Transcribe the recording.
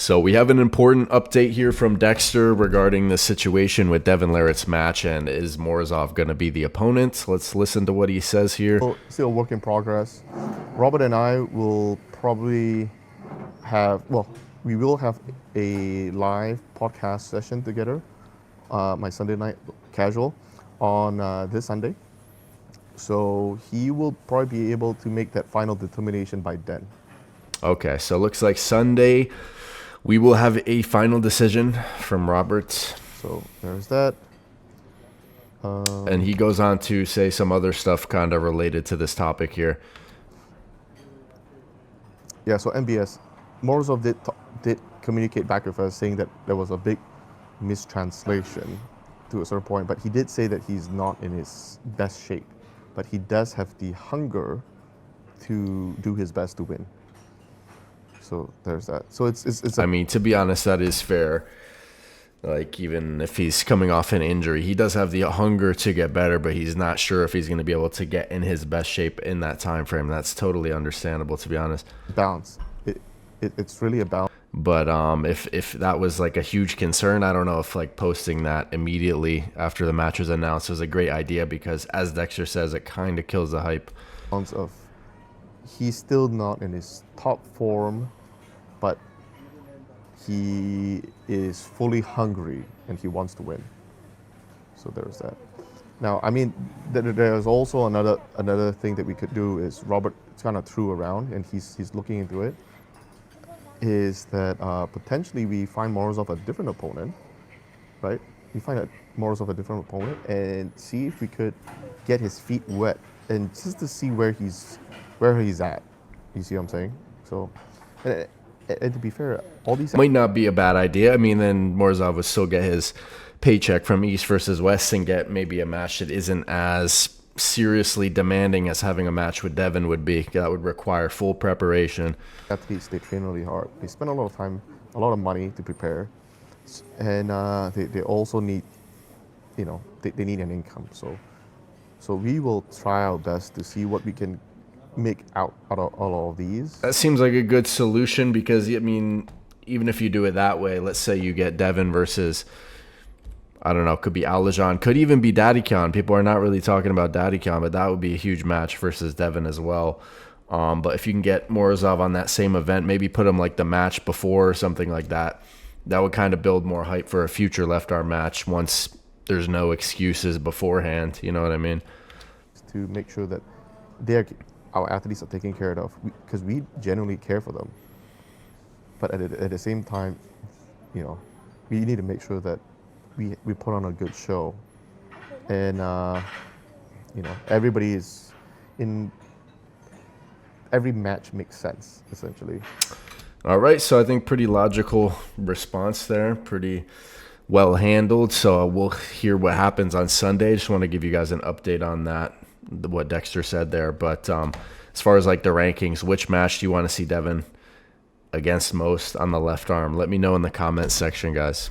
So we have an important update here from Dexter regarding the situation with Devin Larratt's match, and is Morozov going to be the opponent? Let's listen to what he says here. Still a work in progress. Robert and I will probably we will have a live podcast session together, my Sunday night casual, on this Sunday. So he will probably be able to make that final determination by then. Okay, so looks like Sunday we will have a final decision from Robert. So there's that. And he goes on to say some other stuff kind of related to this topic here. Yeah, so MBS, Morozov did communicate back with us saying that there was a big mistranslation to a certain point, but he did say that he's not in his best shape, but he does have the hunger to do his best to win. So there's that. So it's I mean, to be honest, that is fair. Like, even if he's coming off an injury, he does have the hunger to get better, but he's not sure if he's going to be able to get in his best shape in that time frame. That's totally understandable, to be honest. balance. It's really a balance. But if that was like a huge concern, I don't know if like posting that immediately after the match was announced was a great idea, because as Dexter says, it kind of kills the hype. Of he's still not in his top form, but he is fully hungry and he wants to win. So there's that. Now, I mean, there's also another thing that we could do is Robert kind of threw around, and he's looking into it, is that potentially we find Morozov a different opponent, right? We find Morozov a different opponent and see if we could get his feet wet, and just to see where he's at. You see what I'm saying? So, and to be fair, all these might not be a bad idea. I mean, then Morozov would still get his paycheck from East versus West and get maybe a match that isn't as seriously demanding as having a match with Devin would be. That would require full preparation. Athletes, they train really hard. They spend a lot of time, a lot of money to prepare, and they also need, they need an income. So we will try our best to see what we can make out of all of these. That seems like a good solution, because, I mean, even if you do it that way, let's say you get Devin versus, I don't know, could be Alajan, could even be Daddy Khan. People are not really talking about Daddy Khan, but that would be a huge match versus Devin as well. But if you can get Morozov on that same event, maybe put him like the match before or something like that, that would kind of build more hype for a future left arm match once there's no excuses beforehand. You know what I mean? To make sure that our athletes are taken care of, because we genuinely care for them. But at the same time, we need to make sure that we put on a good show, and everybody is in. Every match makes sense, essentially. All right, so I think pretty logical response there, pretty well handled. So we'll hear what happens on Sunday. Just want to give you guys an update on that, what Dexter said there. But as far as like the rankings, which match do you want to see Devin against most on the left arm? Let me know in the comments section, guys.